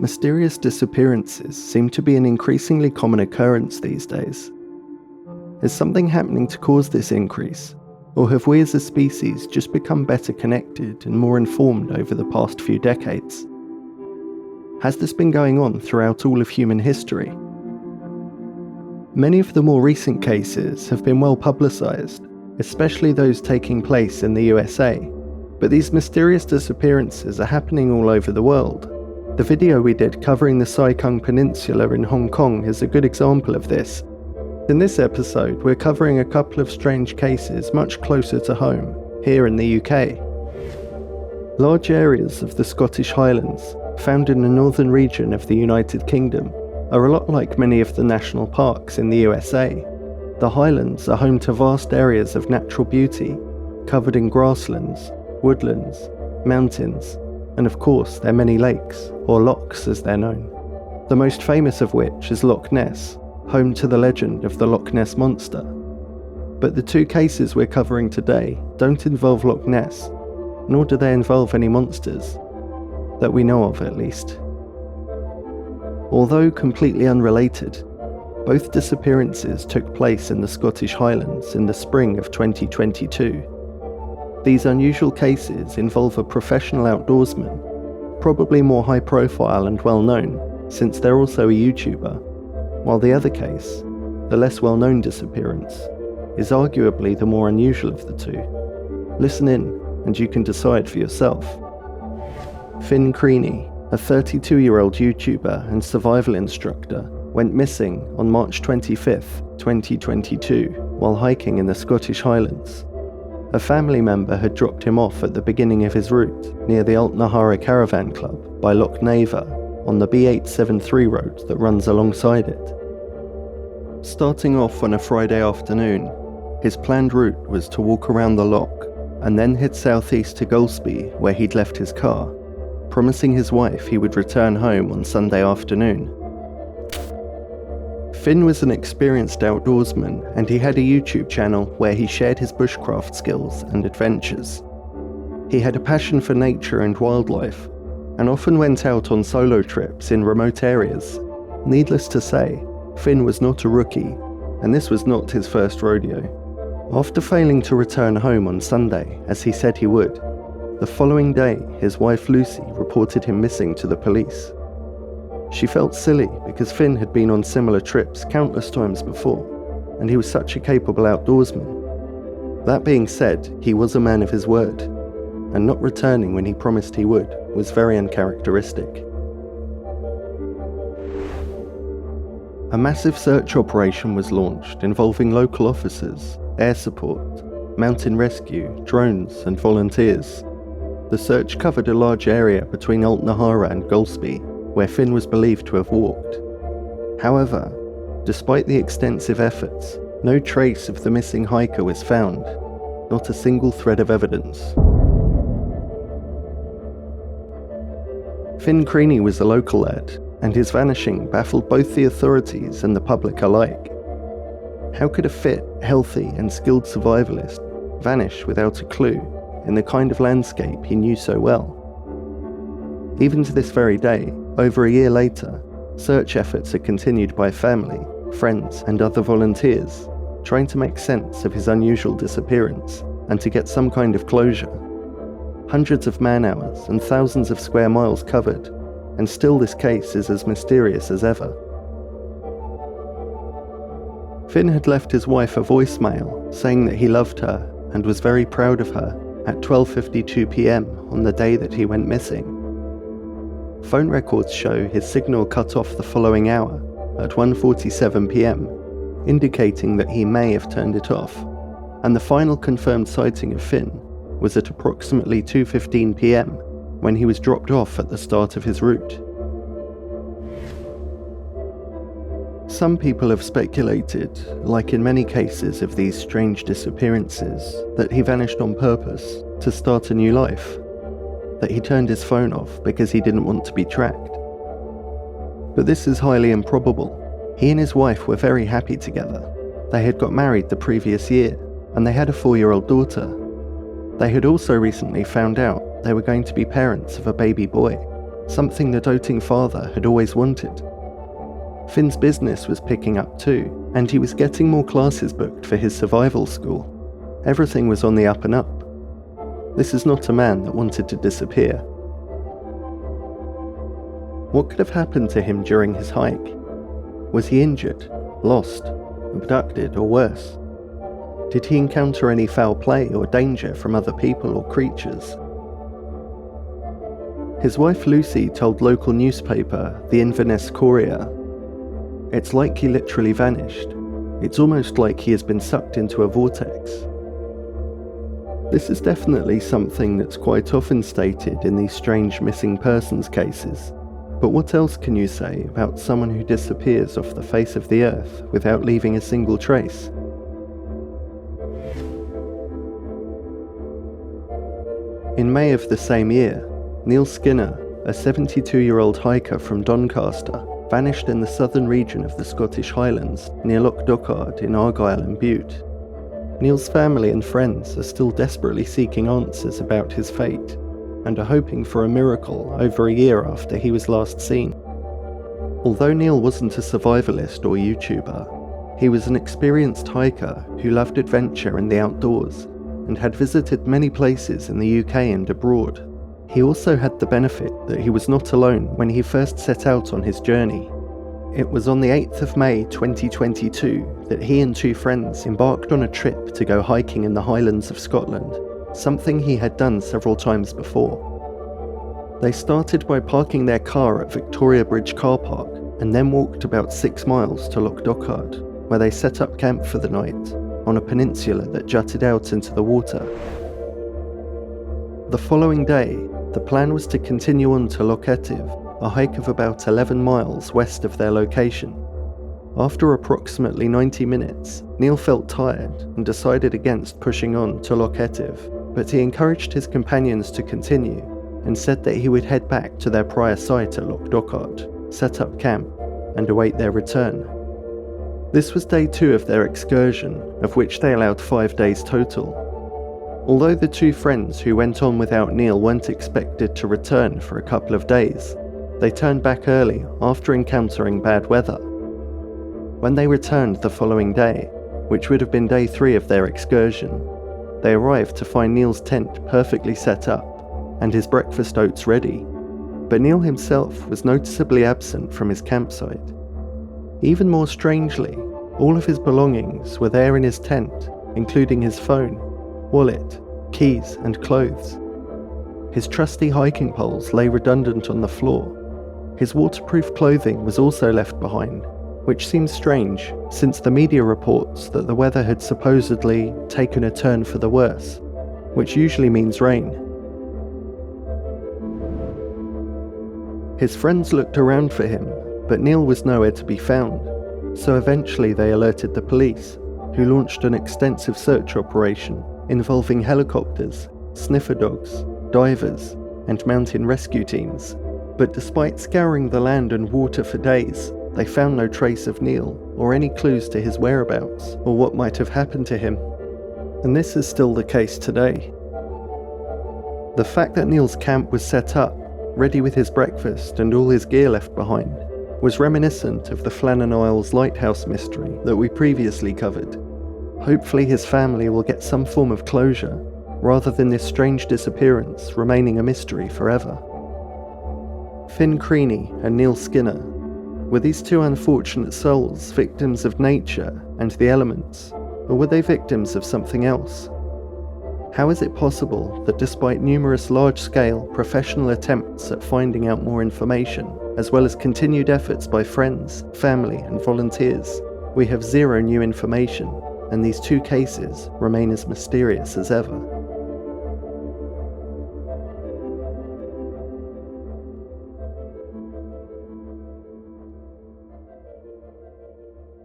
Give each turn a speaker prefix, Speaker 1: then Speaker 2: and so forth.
Speaker 1: Mysterious disappearances seem to be an increasingly common occurrence these days. Is something happening to cause this increase, or have we as a species just become better connected and more informed over the past few decades? Has this been going on throughout all of human history? Many of the more recent cases have been well publicised, especially those taking place in the USA, but these mysterious disappearances are happening all over the world. The video we did covering the Sai Kung Peninsula in Hong Kong is a good example of this. In this episode, we're covering a couple of strange cases much closer to home, here in the UK. Large areas of the Scottish Highlands, found in the northern region of the United Kingdom, are a lot like many of the national parks in the USA. The Highlands are home to vast areas of natural beauty, covered in grasslands, woodlands, mountains, and of course their many lakes, or lochs as they're known. The most famous of which is Loch Ness, home to the legend of the Loch Ness Monster. But the two cases we're covering today don't involve Loch Ness, nor do they involve any monsters, that we know of at least. Although completely unrelated, both disappearances took place in the Scottish Highlands in the spring of 2022. These unusual cases involve a professional outdoorsman, probably more high profile and well known, since they're also a YouTuber, while the other case, the less well known disappearance, is arguably the more unusual of the two. Listen in and you can decide for yourself. Finn Creaney, a 32-year-old YouTuber and survival instructor, went missing on March 25th, 2022, while hiking in the Scottish Highlands. A family member had dropped him off at the beginning of his route near the Altnahara Caravan Club by Loch Neva on the B873 road that runs alongside it. Starting off on a Friday afternoon, his planned route was to walk around the loch and then head southeast to Golspie where he'd left his car, promising his wife he would return home on Sunday afternoon. Finn was an experienced outdoorsman and he had a YouTube channel where he shared his bushcraft skills and adventures. He had a passion for nature and wildlife and often went out on solo trips in remote areas. Needless to say, Finn was not a rookie, and this was not his first rodeo. After failing to return home on Sunday, as he said he would, the following day his wife Lucy reported him missing to the police. She felt silly because Finn had been on similar trips countless times before, and he was such a capable outdoorsman. That being said, he was a man of his word, and not returning when he promised he would was very uncharacteristic. A massive search operation was launched involving local officers, air support, mountain rescue, drones and volunteers. The search covered a large area between Altnahara and Golspie, where Finn was believed to have walked. However, despite the extensive efforts, no trace of the missing hiker was found, not a single thread of evidence. Finn Creaney was a local lad, and his vanishing baffled both the authorities and the public alike. How could a fit, healthy and skilled survivalist vanish without a clue in the kind of landscape he knew so well? Even to this very day, over a year later, search efforts are continued by family, friends and other volunteers, trying to make sense of his unusual disappearance and to get some kind of closure. Hundreds of man-hours and thousands of square miles covered, and still this case is as mysterious as ever. Finn had left his wife a voicemail saying that he loved her and was very proud of her at 12:52 p.m. on the day that he went missing. Phone records show his signal cut off the following hour at 1:47 p.m, indicating that he may have turned it off, and the final confirmed sighting of Finn was at approximately 2:15 p.m. when he was dropped off at the start of his route. Some people have speculated, like in many cases of these strange disappearances, that he vanished on purpose to start a new life, that he turned his phone off because he didn't want to be tracked. But this is highly improbable. He and his wife were very happy together. They had got married the previous year, and they had a 4-year-old daughter. They had also recently found out they were going to be parents of a baby boy, something the doting father had always wanted. Finn's business was picking up too, and he was getting more classes booked for his survival school. Everything was on the up and up. This is not a man that wanted to disappear. What could have happened to him during his hike? Was he injured, lost, abducted, or worse? Did he encounter any foul play or danger from other people or creatures? His wife Lucy told local newspaper, the Inverness Courier, "It's like he literally vanished. It's almost like he has been sucked into a vortex." This is definitely something that's quite often stated in these strange missing persons cases. But what else can you say about someone who disappears off the face of the earth without leaving a single trace? In May of the same year, Neil Skinner, a 72-year-old hiker from Doncaster, vanished in the southern region of the Scottish Highlands near Loch Dochard in Argyll and Bute. Neil's family and friends are still desperately seeking answers about his fate, and are hoping for a miracle over a year after he was last seen. Although Neil wasn't a survivalist or YouTuber, he was an experienced hiker who loved adventure and the outdoors, and had visited many places in the UK and abroad. He also had the benefit that he was not alone when he first set out on his journey. It was on the 8th of May 2022 that he and two friends embarked on a trip to go hiking in the Highlands of Scotland, something he had done several times before. They started by parking their car at Victoria Bridge car park and then walked about 6 miles to Loch Dochard, where they set up camp for the night on a peninsula that jutted out into the water. The following day, the plan was to continue on to Loch Etive, a hike of about 11 miles west of their location. After approximately 90 minutes, Neil felt tired and decided against pushing on to Loch Etive, but he encouraged his companions to continue and said that he would head back to their prior site at Loch Dochard, set up camp, and await their return. This was day 2 of their excursion, of which they allowed 5 days total. Although the two friends who went on without Neil weren't expected to return for a couple of days, they turned back early after encountering bad weather. When they returned the following day, which would have been day 3 of their excursion, they arrived to find Neil's tent perfectly set up and his breakfast oats ready, but Neil himself was noticeably absent from his campsite. Even more strangely, all of his belongings were there in his tent, including his phone, wallet, keys, and clothes. His trusty hiking poles lay redundant on the floor. His waterproof clothing was also left behind, which seems strange since the media reports that the weather had supposedly taken a turn for the worse, which usually means rain. His friends looked around for him, but Neil was nowhere to be found, so eventually they alerted the police, who launched an extensive search operation involving helicopters, sniffer dogs, divers, and mountain rescue teams. But despite scouring the land and water for days, they found no trace of Neil or any clues to his whereabouts or what might have happened to him. And this is still the case today. The fact that Neil's camp was set up, ready with his breakfast and all his gear left behind, was reminiscent of the Flannan Isles lighthouse mystery that we previously covered. Hopefully his family will get some form of closure, rather than this strange disappearance remaining a mystery forever. Finn Creaney and Neil Skinner, were these two unfortunate souls victims of nature and the elements, or were they victims of something else? How is it possible that despite numerous large-scale professional attempts at finding out more information, as well as continued efforts by friends, family and volunteers, we have zero new information, and these two cases remain as mysterious as ever?